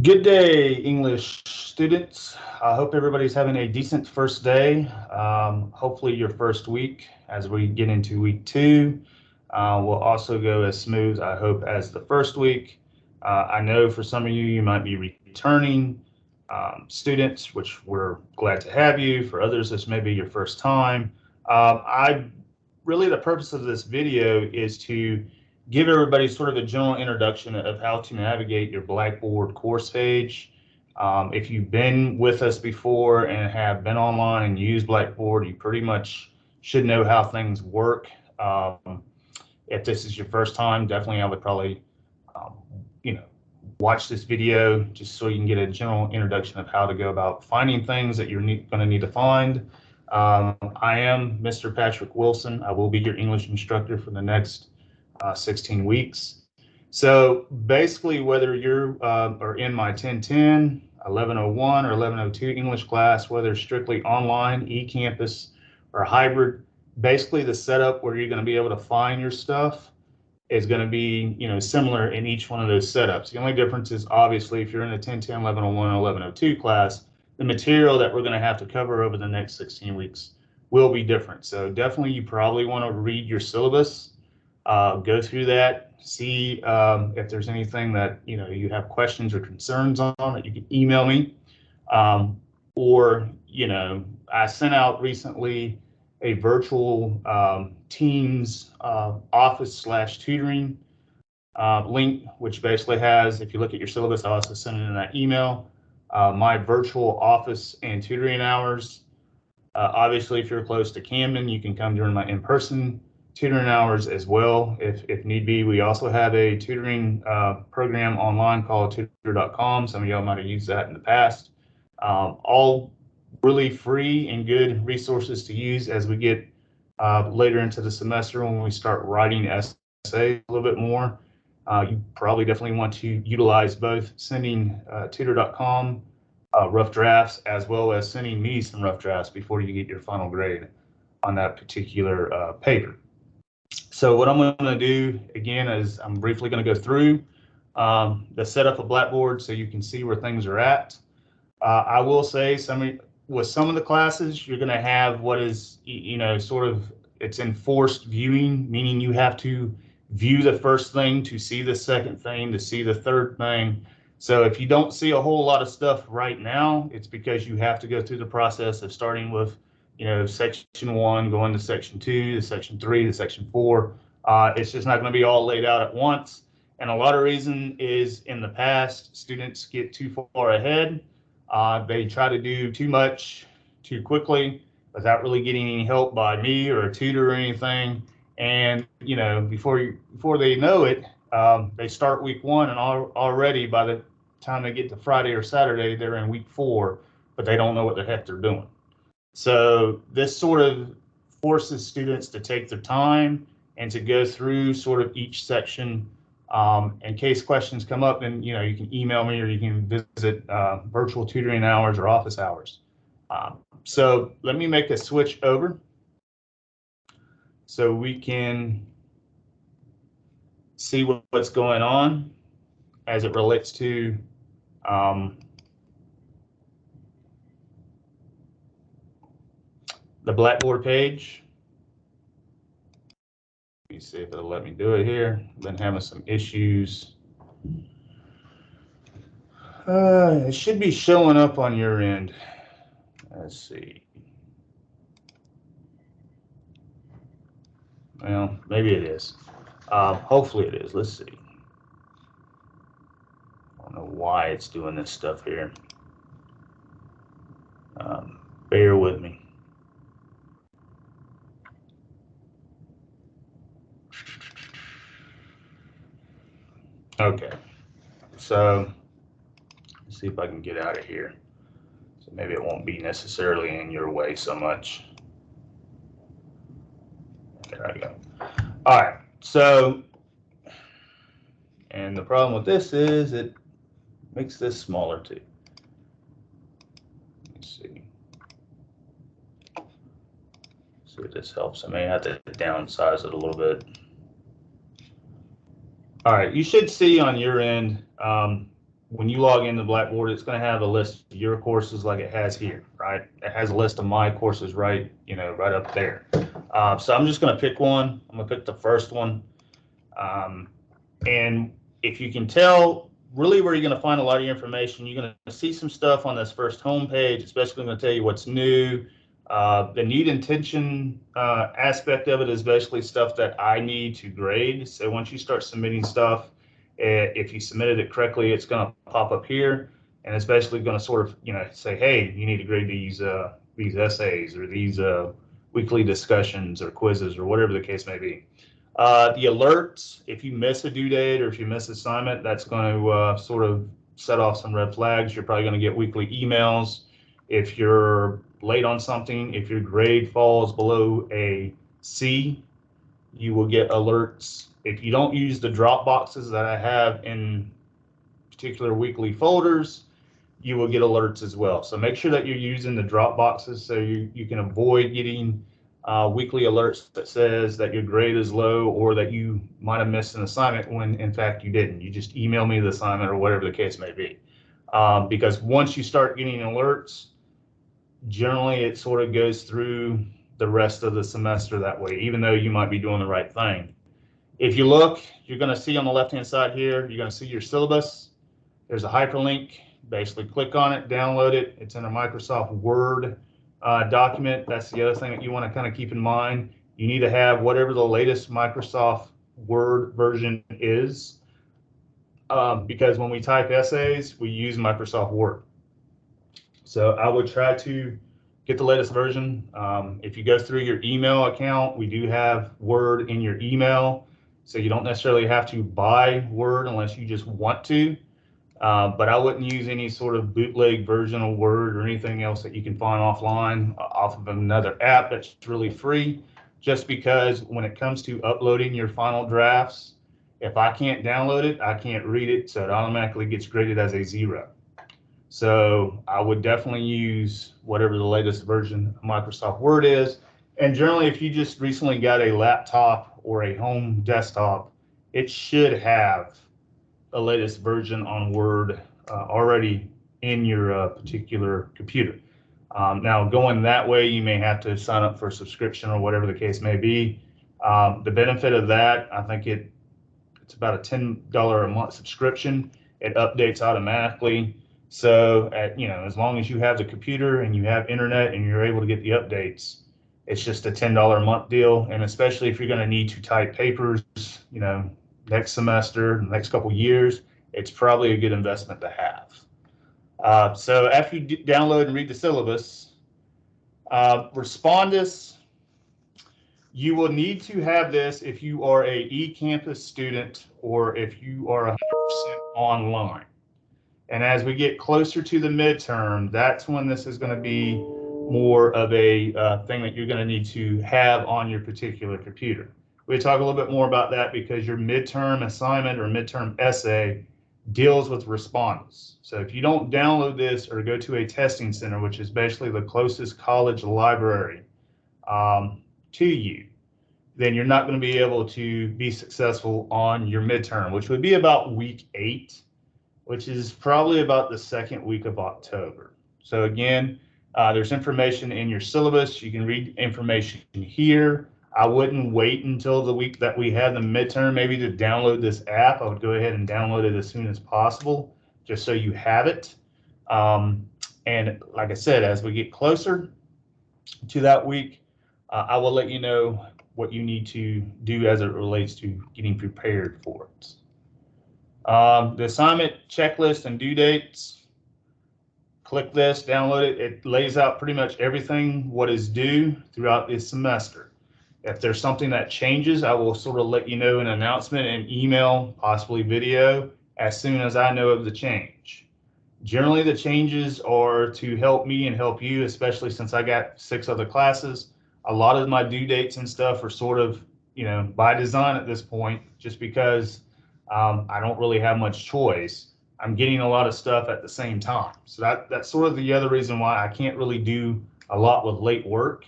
Good day, English students. I hope everybody's having a decent first day. Hopefully your first week as we get into week 2 will also go as smooth, I hope, as the first week. I know for some of you, you might be returning students, which we're glad to have you. For others, this may be your first time. Really, the purpose of this video is to give everybody sort of a general introduction of how to navigate your Blackboard course page. If you've been with us before and have been online and used Blackboard, you pretty much should know how things work. If this is your first time, definitely I would probably, watch this video just so you can get a general introduction of how to go about finding things that you're going to need to find. I am Mr. Patrick Wilson. I will be your English instructor for the next 16 weeks. So basically, whether you're are in my 1010, 1101, or 1102 English class, whether strictly online, eCampus, or hybrid, basically the setup where you're going to be able to find your stuff is going to be, similar in each one of those setups. The only difference is obviously if you're in a 1010, 1101, or 1102 class, the material that we're going to have to cover over the next 16 weeks will be different. So definitely you probably want to read your syllabus, go through that, see if there's anything that you have questions or concerns on that you can email me. Or I sent out recently a virtual Teams office/tutoring link, which basically has, if you look at your syllabus, I also sent it in that email, my virtual office and tutoring hours. Obviously, if you're close to Camden, you can come during my in-person tutoring hours as well, if need be. We also have a tutoring program online called tutor.com. Some of y'all might have used that in the past. All really free and good resources to use as we get later into the semester when we start writing essays a little bit more. You probably definitely want to utilize both sending tutor.com rough drafts as well as sending me some rough drafts before you get your final grade on that particular paper. So what I'm going to do again is I'm briefly going to go through the setup of Blackboard so you can see where things are at. I will say with some of the classes, you're going to have what is, sort of, it's enforced viewing, meaning you have to view the first thing to see the second thing to see the third thing. So if you don't see a whole lot of stuff right now, it's because you have to go through the process of starting with, section 1, going to section 2, to section 3, to section 4. It's just not going to be all laid out at once. And a lot of reason is in the past, students get too far ahead. They try to do too much too quickly without really getting any help by me or a tutor or anything. And before they know it, they start week 1 and already by the time they get to Friday or Saturday, they're in week 4, but they don't know what the heck they're doing. So this sort of forces students to take their time and to go through sort of each section. In case questions come up, then you can email me or you can visit virtual tutoring hours or office hours. So let me make a switch over so we can see what's going on as it relates to the Blackboard page. Let me see if it'll let me do it here. I've been having some issues. It should be showing up on your end. Let's see. Well, maybe it is. Hopefully it is. Let's see. I don't know why it's doing this stuff here. Bear with me. Okay, so let's see if I can get out of here. So maybe it won't be necessarily in your way so much. There I go. All right, so, and the problem with this is it makes this smaller too. Let's see. See if this helps. I may have to downsize it a little bit. All right, you should see on your end when you log into Blackboard, it's going to have a list of your courses like it has here, right? It has a list of my courses right, right up there. So I'm just going to pick one. I'm going to pick the first one. And if you can tell, really where you're going to find a lot of your information, you're going to see some stuff on this first homepage, especially going to tell you what's new. The need intention aspect of it is basically stuff that I need to grade. So once you start submitting stuff, if you submitted it correctly, it's going to pop up here, and it's basically going to sort of, say, hey, you need to grade these essays or these weekly discussions or quizzes or whatever the case may be. The alerts, if you miss a due date or if you miss assignment, that's going to sort of set off some red flags. You're probably going to get weekly emails. If you're late on something, if your grade falls below a C, you will get alerts. If you don't use the drop boxes that I have in particular weekly folders, you will get alerts as well. So make sure that you're using the drop boxes so you can avoid getting weekly alerts that says that your grade is low or that you might have missed an assignment when in fact you didn't. You just email me the assignment or whatever the case may be. Because once you start getting alerts, generally it sort of goes through the rest of the semester that way, even though you might be doing the right thing. If you look, you're going to see on the left-hand side here, you're going to see your syllabus. There's a hyperlink. Basically click on it, download it. It's in a Microsoft Word document. That's the other thing that you want to kind of keep in mind. You need to have whatever the latest Microsoft Word version is, because when we type essays, we use Microsoft Word. So I would try to get the latest version. If you go through your email account, we do have Word in your email, so you don't necessarily have to buy Word unless you just want to. But I wouldn't use any sort of bootleg version of Word or anything else that you can find offline off of another app that's really free, just because when it comes to uploading your final drafts, if I can't download it, I can't read it, so it automatically gets graded as a 0. So I would definitely use whatever the latest version of Microsoft Word is. And generally, if you just recently got a laptop or a home desktop, it should have the latest version on Word already in your particular computer. Now, going that way, you may have to sign up for a subscription or whatever the case may be. The benefit of that, I think it's about a $10 a month subscription. It updates automatically. So as long as you have the computer and you have internet and you're able to get the updates, it's just a $10 a month deal. And especially if you're going to need to type papers, next semester, next couple years, it's probably a good investment to have. So after you download and read the syllabus, Respondus, you will need to have this if you are a eCampus student or if you are 100% online. And as we get closer to the midterm, that's when this is going to be more of a thing that you're going to need to have on your particular computer. We'll talk a little bit more about that because your midterm assignment or midterm essay deals with Respondus. So if you don't download this or go to a testing center, which is basically the closest college library to you, then you're not going to be able to be successful on your midterm, which would be about week 8. Which is probably about the second week of October. So again, there's information in your syllabus. You can read information here. I wouldn't wait until the week that we have the midterm maybe to download this app. I would go ahead and download it as soon as possible, just so you have it. And like I said, as we get closer to that week, I will let you know what you need to do as it relates to getting prepared for it. The assignment checklist and due dates, click this, download it. It lays out pretty much everything what is due throughout this semester. If there's something that changes, I will sort of let you know in an announcement and email, possibly video, as soon as I know of the change. Generally, the changes are to help me and help you, especially since I got 6 other classes. A lot of my due dates and stuff are sort of, by design at this point, just because I don't really have much choice. I'm getting a lot of stuff at the same time. So that's sort of the other reason why I can't really do a lot with late work,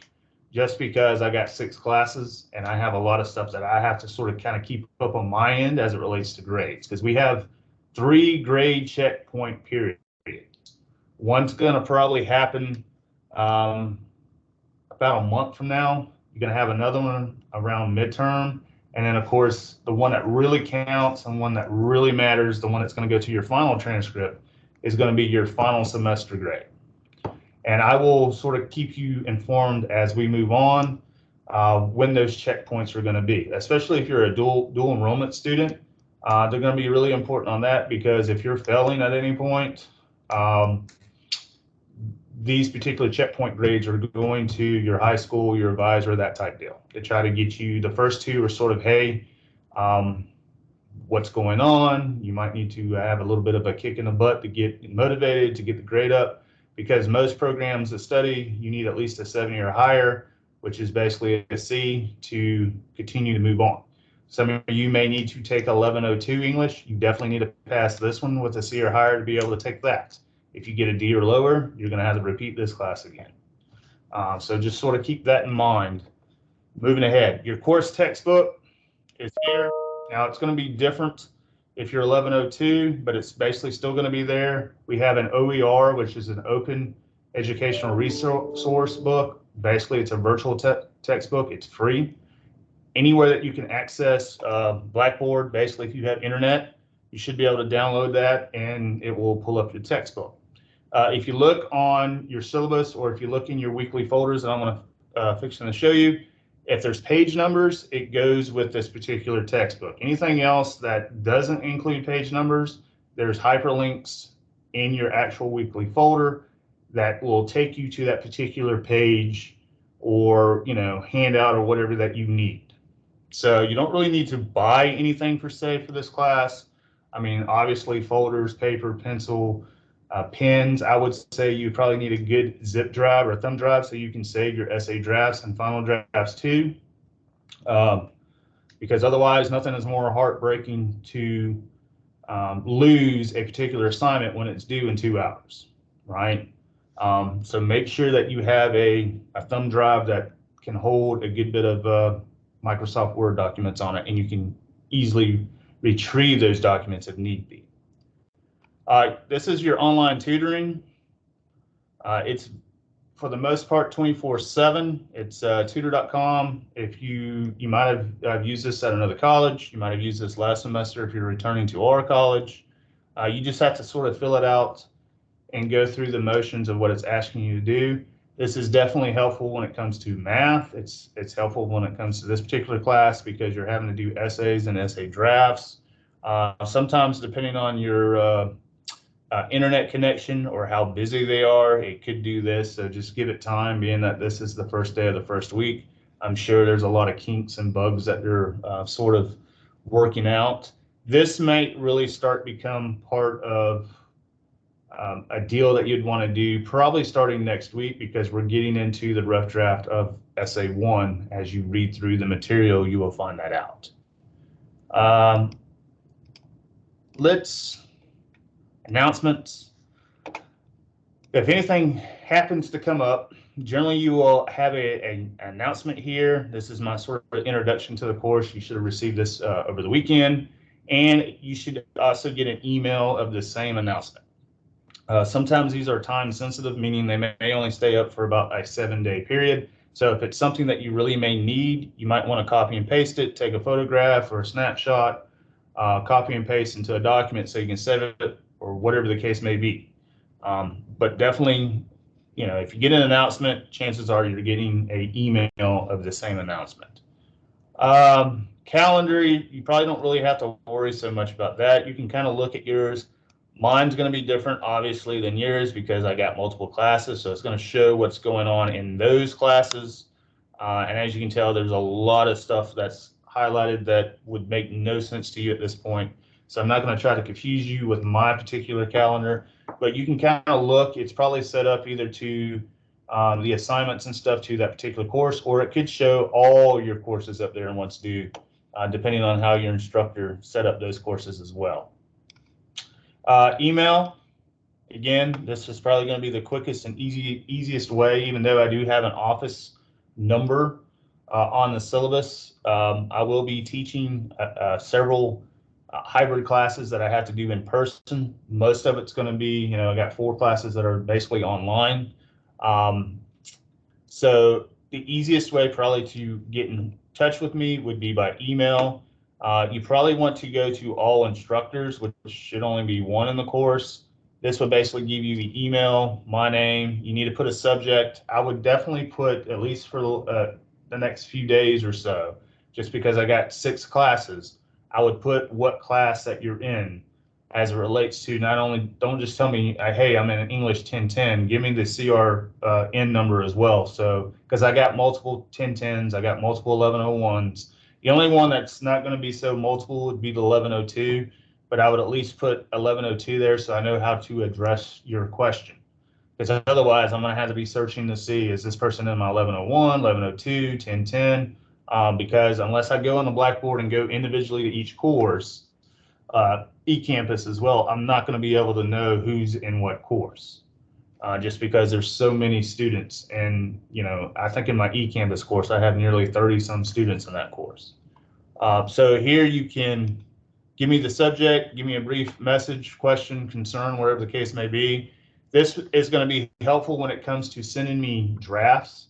just because I got 6 classes and I have a lot of stuff that I have to sort of kind of keep up on my end as it relates to grades. Because we have 3 grade checkpoint periods. One's going to probably happen about a month from now. You're going to have another one around midterm. And then, of course, the one that really counts and one that really matters, the one that's going to go to your final transcript, is going to be your final semester grade. And I will sort of keep you informed as we move on when those checkpoints are going to be, especially if you're a dual enrollment student. They're going to be really important on that, because if you're failing at any point, these particular checkpoint grades are going to your high school, your advisor, that type deal. They try to get you, the first 2 are sort of, hey, what's going on? You might need to have a little bit of a kick in the butt to get motivated, to get the grade up, because most programs of study, you need at least a 70 or higher, which is basically a C, to continue to move on. Some of you may need to take 1102 English. You definitely need to pass this one with a C or higher to be able to take that. If you get a D or lower, you're going to have to repeat this class again. So just sort of keep that in mind. Moving ahead, your course textbook is here. Now it's going to be different if you're 1102, but it's basically still going to be there. We have an OER, which is an open educational resource book. Basically, it's a virtual textbook. It's free. Anywhere that you can access Blackboard, basically if you have internet, you should be able to download that and it will pull up your textbook. If you look on your syllabus, or if you look in your weekly folders that I'm going to fix to show you, if there's page numbers, it goes with this particular textbook. Anything else that doesn't include page numbers, there's hyperlinks in your actual weekly folder that will take you to that particular page or, you know, handout or whatever that you need. So you don't really need to buy anything per se for this class. I mean, obviously folders, paper, pencil, pens. I would say you probably need a good zip drive or thumb drive so you can save your essay drafts and final drafts too. Because otherwise, nothing is more heartbreaking to lose a particular assignment when it's due in 2 hours, right? So make sure that you have a thumb drive that can hold a good bit of Microsoft Word documents on it, and you can easily retrieve those documents if need be. This is your online tutoring. It's for the most part 24/7. It's tutor.com. If you might have used this at another college, you might have used this last semester if you're returning to our college. You just have to sort of fill it out and go through the motions of what it's asking you to do. This is definitely helpful when it comes to math. It's helpful when it comes to this particular class because you're having to do essays and essay drafts. Sometimes, depending on your internet connection or how busy they are, it could do this. So just give it time, being that this is the first day of the first week. I'm sure there's a lot of kinks and bugs that they're sort of working out. This might really start become part of a deal that you'd want to do probably starting next week, because we're getting into the rough draft of Essay 1. As you read through the material, you will find that out. Announcements. If anything happens to come up, generally you will have an announcement here. This is my sort of introduction to the course. You should have received this over the weekend, and you should also get an email of the same announcement. Sometimes these are time sensitive, meaning they may only stay up for about a 7-day period. So if it's something that you really may need, you might want to copy and paste it, take a photograph or a snapshot, copy and paste into a document so you can save it, or whatever the case may be. But definitely, you know, if you get an announcement, chances are you're getting an email of the same announcement. Calendar, you probably don't really have to worry so much about that. You can kind of look at yours. Mine's going to be different, obviously, than yours because I got multiple classes, so it's going to show what's going on in those classes. And as you can tell, there's a lot of stuff that's highlighted that would make no sense to you at this point. So I'm not going to try to confuse you with my particular calendar, but you can kind of look. It's probably set up either to the assignments and stuff to that particular course, or it could show all your courses up there in what's due, depending on how your instructor set up those courses as well. Email, again, this is probably going to be the quickest and easiest way, even though I do have an office number on the syllabus. I will be teaching several hybrid classes that I have to do in person. Most of it's going to be, I got 4 classes that are basically online. So the easiest way probably to get in touch with me would be by email. You probably want to go to all instructors, which should only be 1 in the course. This would basically give you the email, my name. You need to put a subject. I would definitely put, at least for the next few days or so, just because I got 6 classes, I would put what class that you're in as it relates to not only, don't just tell me, hey, I'm in an English 1010, give me the CRN number as well. So, because I got multiple 1010s, I got multiple 1101s. The only one that's not going to be so multiple would be the 1102, but I would at least put 1102 there so I know how to address your question. Because otherwise, I'm going to have to be searching to see, is this person in my 1101, 1102, 1010? Because unless I go on the Blackboard and go individually to each course, eCampus as well, I'm not going to be able to know who's in what course, just because there's so many students. And, I think in my eCampus course, I have nearly 30 some students in that course. So here you can give me the subject, give me a brief message, question, concern, whatever the case may be. This is going to be helpful when it comes to sending me drafts,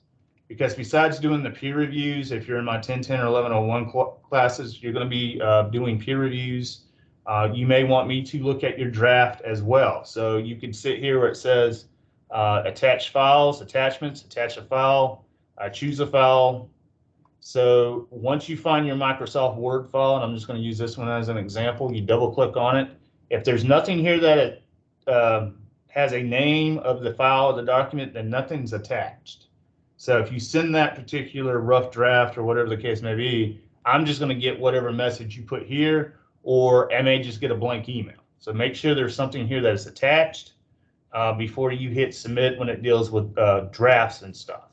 because besides doing the peer reviews, if you're in my 1010 or 1101 classes, you're going to be doing peer reviews. You may want me to look at your draft as well. So you can sit here where it says attach files, attachments, attach a file, choose a file. So once you find your Microsoft Word file, and I'm just going to use this one as an example, you double click on it. If there's nothing here that it has a name of the file of the document, then nothing's attached. So if you send that particular rough draft or whatever the case may be, I'm just going to get whatever message you put here, or I may just get a blank email. So make sure there's something here that is attached before you hit submit when it deals with drafts and stuff.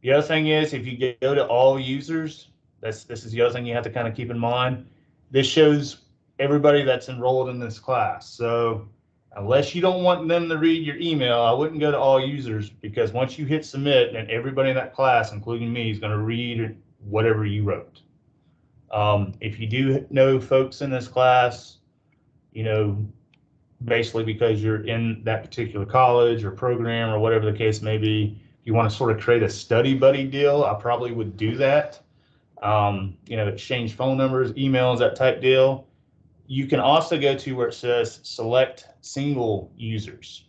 The other thing is, if you go to all users, this is the other thing you have to kind of keep in mind. This shows everybody that's enrolled in this class. So unless you don't want them to read your email, I wouldn't go to all users, because once you hit submit, then everybody in that class, including me, is going to read whatever you wrote. If you do know folks in this class, basically because you're in that particular college or program or whatever the case may be, you want to sort of create a study buddy deal, I probably would do that. Exchange phone numbers, emails, that type deal. You can also go to where it says select single users.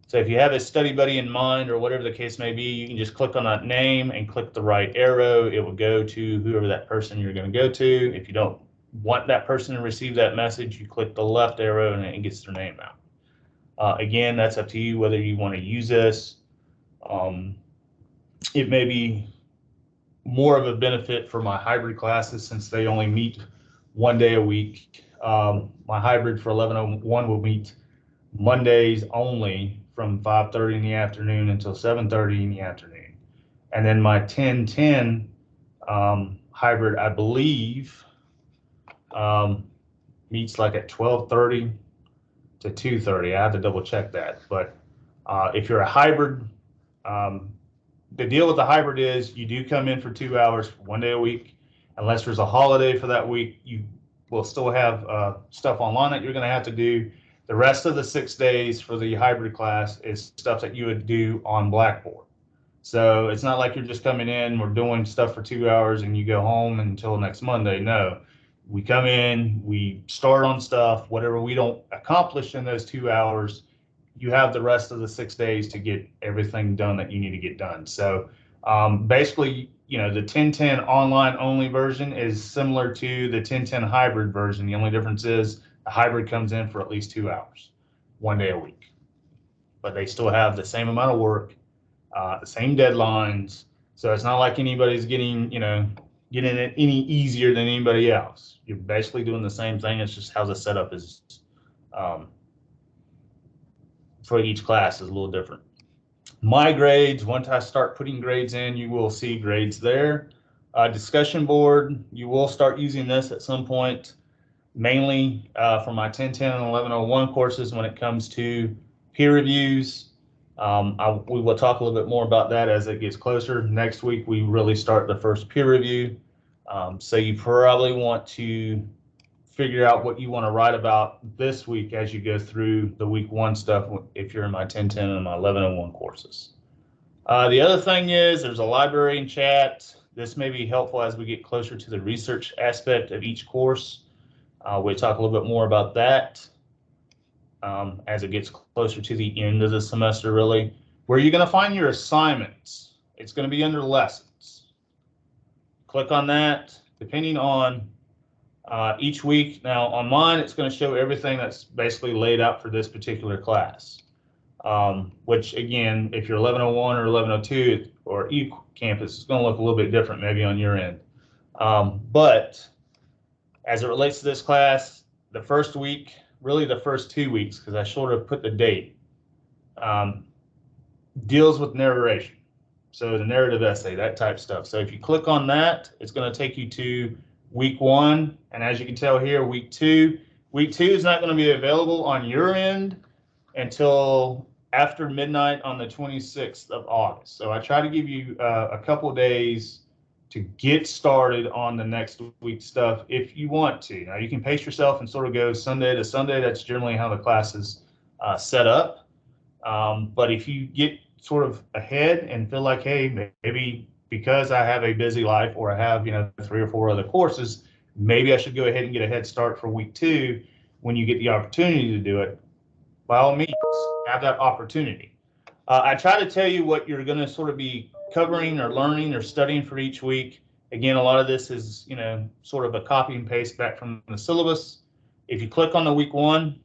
So if you have a study buddy in mind or whatever the case may be, you can just click on that name and click the right arrow. It will go to whoever that person you're going to go to. If you don't want that person to receive that message, you click the left arrow and it gets their name out. Again, that's up to you whether you want to use this. It may be more of a benefit for my hybrid classes since they only meet 1 day a week. My hybrid for 1101 will meet Mondays only from 5:30 in the afternoon until 7:30 in the afternoon. And then my 1010 hybrid, I believe, meets like at 12:30 to 2:30. I have to double check that. But if you're a hybrid, the deal with the hybrid is you do come in for 2 hours, 1 day a week. Unless there's a holiday for that week, you will still have stuff online that you're going to have to do. The rest of the 6 days for the hybrid class is stuff that you would do on Blackboard. So it's not like you're just coming in, we're doing stuff for 2 hours and you go home until next Monday. No, we come in, we start on stuff, whatever we don't accomplish in those 2 hours, you have the rest of the 6 days to get everything done that you need to get done. So basically, the 1010 online only version is similar to the 1010 hybrid version. The only difference is the hybrid comes in for at least 2 hours, 1 day a week, but they still have the same amount of work, the same deadlines. So it's not like anybody's getting it any easier than anybody else. You're basically doing the same thing. It's just how the setup is for each class is a little different. My grades, once I start putting grades in, you will see grades there. Discussion board, you will start using this at some point, mainly for my 1010 and 1101 courses when it comes to peer reviews. We will talk a little bit more about that as it gets closer. Next week, we really start the first peer review. So you probably want to figure out what you want to write about this week as you go through the week 1 stuff if you're in my 1010 and my 1101 courses. The other thing is there's a library and chat. This may be helpful as we get closer to the research aspect of each course. We'll talk a little bit more about that as it gets closer to the end of the semester, really. Where you're going to find your assignments, it's going to be under lessons. Click on that, depending on each week. Now on mine, it's going to show everything that's basically laid out for this particular class. Which again, if you're 1101 or 1102 or eCampus, it's going to look a little bit different maybe on your end. But as it relates to this class, the first week, really the first 2 weeks, because I sort of put the date, deals with narration. So the narrative essay, that type stuff. So if you click on that, it's going to take you to week 1. And as you can tell here, week 2. Week 2 is not going to be available on your end until after midnight on the 26th of August. So I try to give you a couple of days to get started on the next week's stuff if you want to. Now you can pace yourself and sort of go Sunday to Sunday. That's generally how the class is set up. But if you get sort of ahead and feel like, hey, maybe because I have a busy life or I have, 3 or 4 other courses, maybe I should go ahead and get a head start for week 2 when you get the opportunity to do it. By all means, have that opportunity. I try to tell you what you're going to sort of be covering or learning or studying for each week. Again, a lot of this is, sort of a copy and paste back from the syllabus. If you click on the week 1,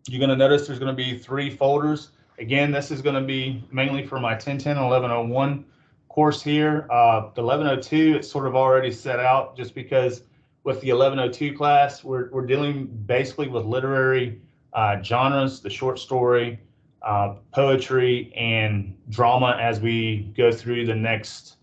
you're going to notice there's going to be 3 folders. Again, this is going to be mainly for my 1010 and 1101 course here. The 1102, it's sort of already set out just because with the 1102 class, we're dealing basically with literary genres, the short story, poetry, and drama as we go through the next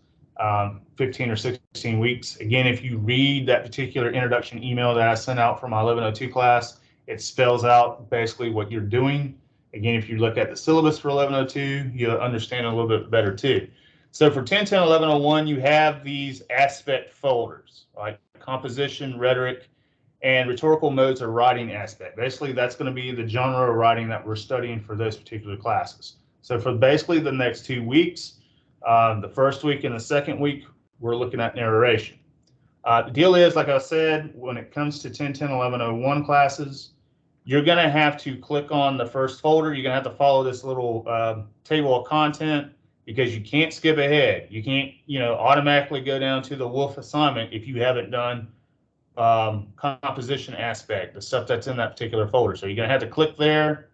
15 or 16 weeks. Again, if you read that particular introduction email that I sent out for my 1102 class, it spells out basically what you're doing. Again, if you look at the syllabus for 1102, you'll understand a little bit better too. So for 1010, 1101, you have these aspect folders, like composition, rhetoric, and rhetorical modes of writing aspect. Basically, that's going to be the genre of writing that we're studying for those particular classes. So for basically the next 2 weeks, the first week and the second week, we're looking at narration. The deal is, like I said, when it comes to 1010, 1101 classes, you're going to have to click on the first folder. You're going to have to follow this little table of content because you can't skip ahead. You can't, automatically go down to the Wolf assignment if you haven't done composition aspect, the stuff that's in that particular folder. So you're going to have to click there.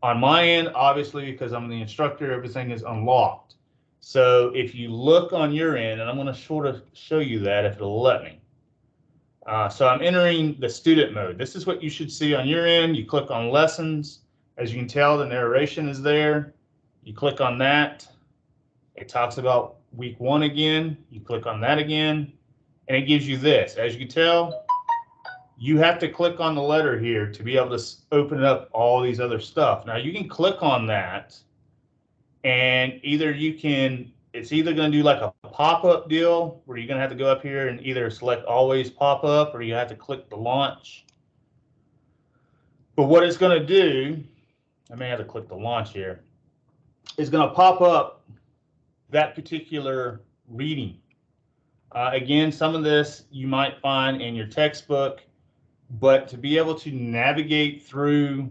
On my end, obviously, because I'm the instructor, everything is unlocked. So if you look on your end, and I'm going to sort of show you that if it'll let me. So I'm entering the student mode. This is what you should see on your end. You click on lessons. As you can tell, the narration is there. You click on that. It talks about week 1 again. You click on that again, and it gives you this. As you can tell, you have to click on the letter here to be able to open up all these other stuff. Now you can click on that, and it's either going to do like a pop-up deal where you're going to have to go up here and either select always pop-up or you have to click the launch. But what it's going to do, I may have to click the launch here, is going to pop up that particular reading. Again, some of this you might find in your textbook, but to be able to navigate through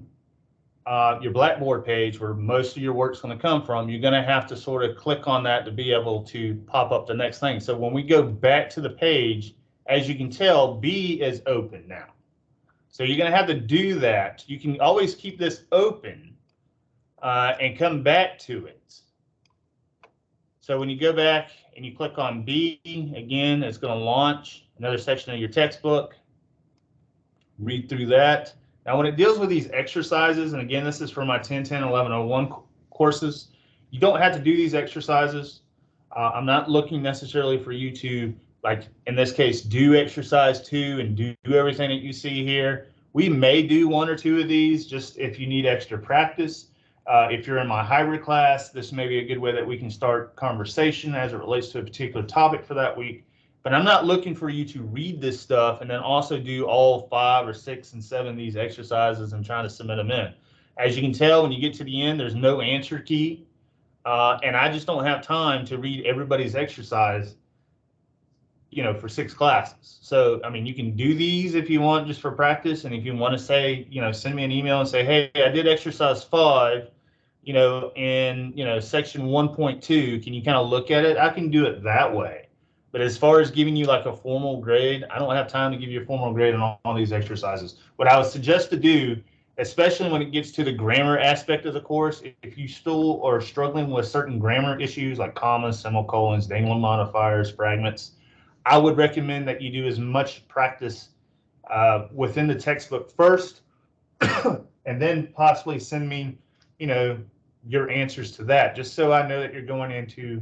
your Blackboard page where most of your work's going to come from, you're going to have to sort of click on that to be able to pop up the next thing. So when we go back to the page, as you can tell, B is open now. So you're going to have to do that. You can always keep this open and come back to it. So when you go back and you click on B, again, it's going to launch another section of your textbook. Read through that. Now, when it deals with these exercises, and again, this is for my 1010, 1101 courses, you don't have to do these exercises. I'm not looking necessarily for you to, like in this case, do exercise 2 and do everything that you see here. We may do 1 or 2 of these just if you need extra practice. If you're in my hybrid class, this may be a good way that we can start conversation as it relates to a particular topic for that week. But I'm not looking for you to read this stuff and then also do all 5 or 6 and 7 of these exercises and trying to submit them in. As you can tell, when you get to the end, there's no answer key. And I just don't have time to read everybody's exercise, for 6 classes. So, I mean, you can do these if you want just for practice. And if you want to say, send me an email and say, hey, I did exercise 5, in, section 1.2, can you kind of look at it? I can do it that way. But as far as giving you like a formal grade, I don't have time to give you a formal grade on all these exercises. What I would suggest to do, especially when it gets to the grammar aspect of the course, if you still are struggling with certain grammar issues like commas, semicolons, dangling modifiers, fragments, I would recommend that you do as much practice within the textbook first, and then possibly send me, your answers to that, just so I know that you're going into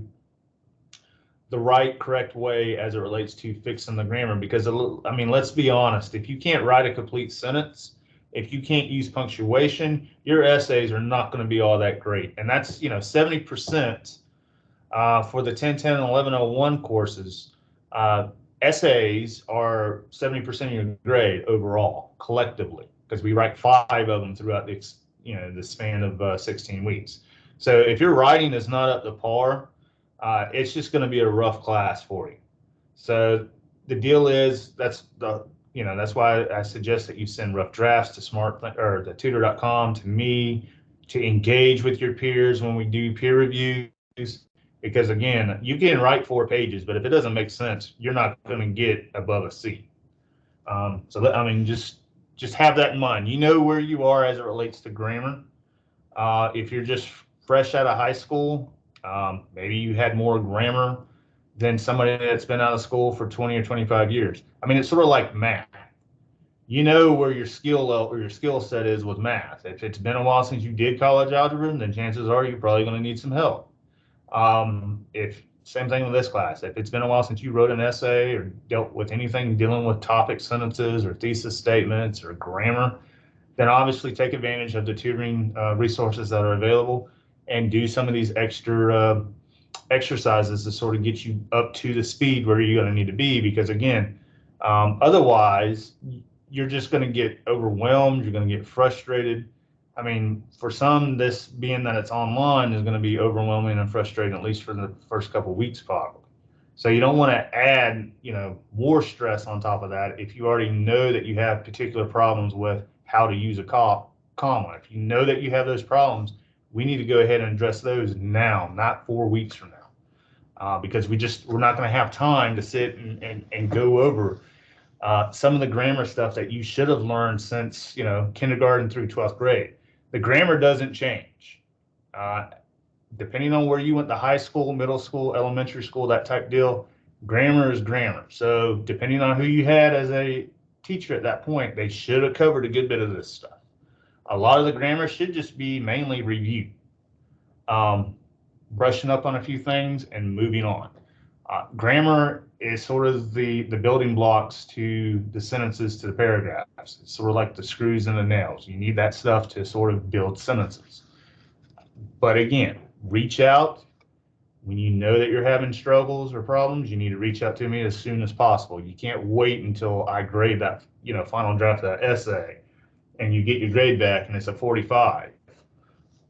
the right, correct way as it relates to fixing the grammar. Because, I mean, let's be honest, if you can't write a complete sentence, if you can't use punctuation, your essays are not going to be all that great. And that's, 70% for the 1010 and 1101 courses. Essays are 70% of your grade overall, collectively, because we write 5 of them throughout the span of 16 weeks. So if your writing is not up to par, it's just going to be a rough class for you. So the deal is that's why I suggest that you send rough drafts to the tutor.com, to me, to engage with your peers when we do peer reviews. Because again, you can write 4 pages, but if it doesn't make sense, you're not going to get above a C. Just have that in mind. You know where you are as it relates to grammar. If you're just fresh out of high school, maybe you had more grammar than somebody that's been out of school for 20 or 25 years. I mean, it's sort of like math. You know where your skill level or your skill set is with math. If it's been a while since you did college algebra, then chances are you're probably going to need some help. If same thing with this class, if it's been a while since you wrote an essay or dealt with anything dealing with topic sentences or thesis statements or grammar, then obviously take advantage of the tutoring resources that are available and do some of these extra exercises to sort of get you up to the speed where you're going to need to be. Because again, otherwise you're just going to get overwhelmed. You're going to get frustrated. I mean, for some, this being that it's online is going to be overwhelming and frustrating, at least for the first couple of weeks, probably. So you don't want to add, more stress on top of that if you already know that you have particular problems with how to use a comma. If you know that you have those problems, we need to go ahead and address those now, not 4 weeks from now, because we're not going to have time to sit and go over some of the grammar stuff that you should have learned since, kindergarten through 12th grade. The grammar doesn't change. Depending on where you went to high school, middle school, elementary school, that type deal, grammar is grammar. So depending on who you had as a teacher at that point, they should have covered a good bit of this stuff. A lot of the grammar should just be mainly review, brushing up on a few things and moving on. Grammar is sort of the building blocks to the sentences, to the paragraphs. It's sort of like the screws and the nails. You need that stuff to sort of build sentences. But again, reach out when you know that you're having struggles or problems. You need to reach out to me as soon as possible. You can't wait until I grade that, final draft of that essay and you get your grade back and it's a 45.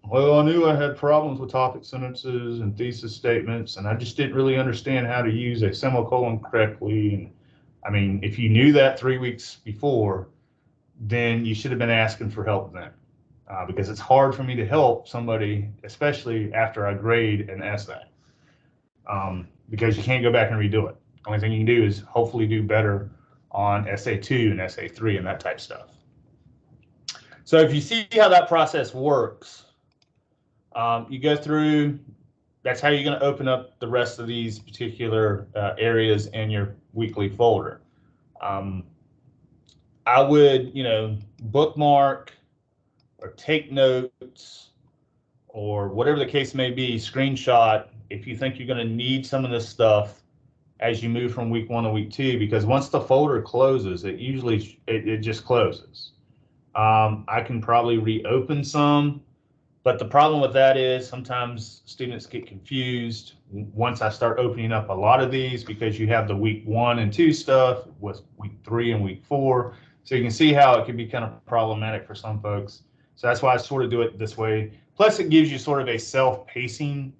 Well, I knew I had problems with topic sentences and thesis statements, and I just didn't really understand how to use a semicolon correctly. And I mean, if you knew that 3 weeks before, then you should have been asking for help then, because it's hard for me to help somebody, especially after I grade an essay, because you can't go back and redo it. The only thing you can do is hopefully do better on essay 2 and essay 3 and that type stuff. So if you see how that process works, you go through, that's how you're going to open up the rest of these particular areas in your weekly folder. I would, bookmark or take notes or whatever the case may be, screenshot if you think you're going to need some of this stuff as you move from week 1 to week 2, because once the folder closes, it just closes. I can probably reopen some But the problem with that is sometimes students get confused once I start opening up a lot of these, because you have the week 1 and 2 stuff with week 3 and week 4. So you can see how it can be kind of problematic for some folks. So that's why I sort of do it this way. Plus it gives you sort of a self-pacing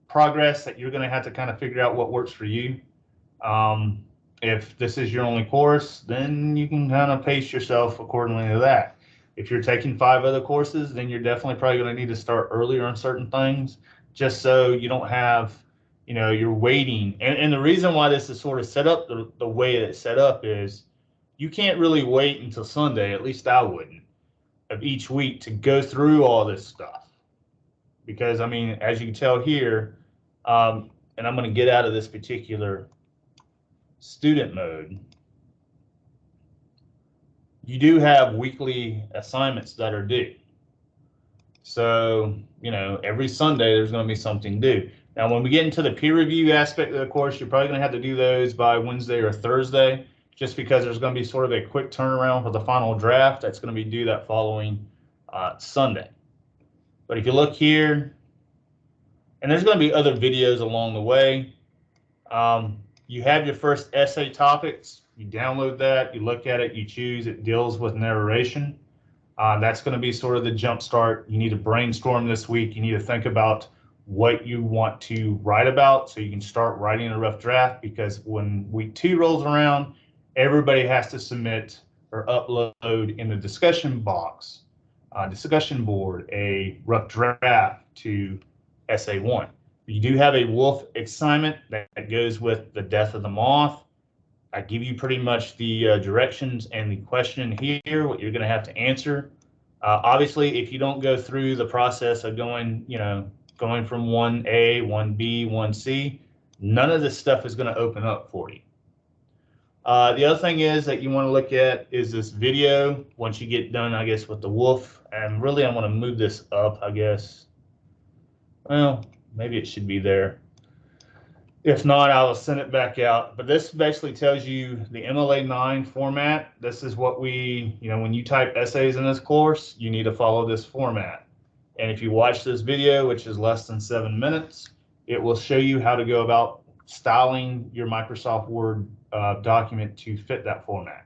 progress that you're going to have to kind of figure out what works for you. If this is your only course, then you can kind of pace yourself accordingly to that. If you're taking 5 other courses, then you're definitely probably going to need to start earlier on certain things, just so you don't have, you're waiting. And the reason why this is sort of set up the way it's set up is you can't really wait until Sunday, at least I wouldn't, of each week to go through all this stuff. Because, I mean, as you can tell here, and I'm going to get out of this particular student mode, you do have weekly assignments that are due. So, every Sunday there's going to be something due. Now, when we get into the peer review aspect of the course, you're probably going to have to do those by Wednesday or Thursday, just because there's going to be sort of a quick turnaround for the final draft that's going to be due that following Sunday. But if you look here, and there's going to be other videos along the way, you have your first essay topics. You download that, you look at it, you choose. It deals with narration. That's going to be sort of the jump start. You need to brainstorm this week. You need to think about what you want to write about so you can start writing a rough draft, because when week 2 rolls around, everybody has to submit or upload in the discussion box, discussion board, a rough draft to essay 1. You do have a wolf assignment that goes with the death of the moth. I give you pretty much the directions and the question here, what you're going to have to answer. Obviously, if you don't go through the process of going from 1A, 1B, 1C, none of this stuff is going to open up for you. The other thing is that you want to look at is this video once you get done, I guess, with the wolf. And really, I want to move this up, I guess. Well, maybe it should be there. If not, I will send it back out. But this basically tells you the MLA 9 format. This is what we, when you type essays in this course, you need to follow this format. And if you watch this video, which is less than 7 minutes, it will show you how to go about styling your Microsoft Word document to fit that format.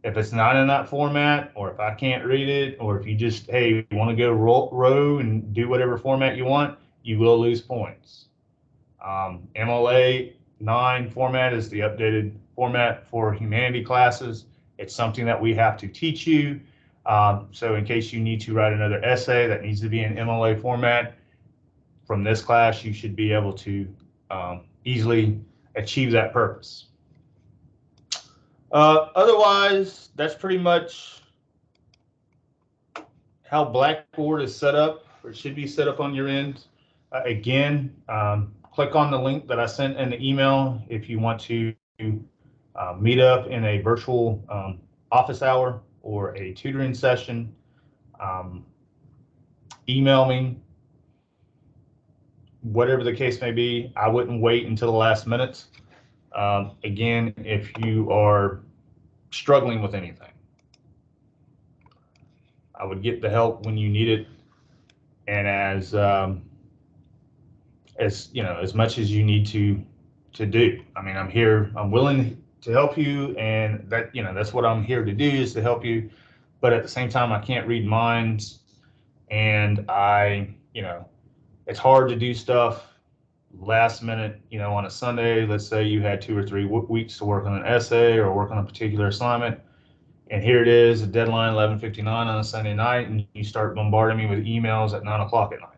If it's not in that format, or if I can't read it, or if you just, hey, you want to go row and do whatever format you want, you will lose points. MLA 9 format is the updated format for humanity classes. It's something that we have to teach you. So in case you need to write another essay that needs to be in MLA format from this class, you should be able to easily achieve that purpose. Otherwise, that's pretty much how Blackboard is set up, or it should be set up on your end. Again, click on the link that I sent in the email if you want to meet up in a virtual office hour or a tutoring session. Email me, whatever the case may be. I wouldn't wait until the last minute. Again, if you are struggling with anything, I would get the help when you need it, and as much as you need to do. I mean, I'm here, I'm willing to help you, and that's what I'm here to do, is to help you. But at the same time, I can't read minds, and it's hard to do stuff last minute, on a Sunday. Let's say you had 2 or 3 weeks to work on an essay or work on a particular assignment, and here it is, a deadline 11:59 on a Sunday night, and you start bombarding me with emails at 9 o'clock at night.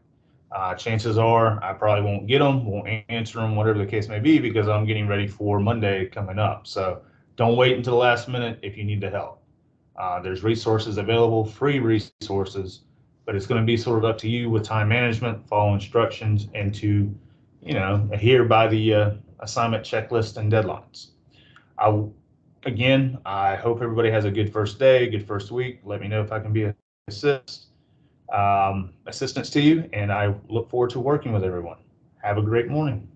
Chances are I probably won't get them, won't answer them, whatever the case may be, because I'm getting ready for Monday coming up. So don't wait until the last minute if you need the help. There's resources available, free resources, but it's going to be sort of up to you with time management, follow instructions, and to, adhere by the assignment checklist and deadlines. Again, I hope everybody has a good first day, good first week. Let me know if I can be an assistance to you, and I look forward to working with everyone. Have a great morning.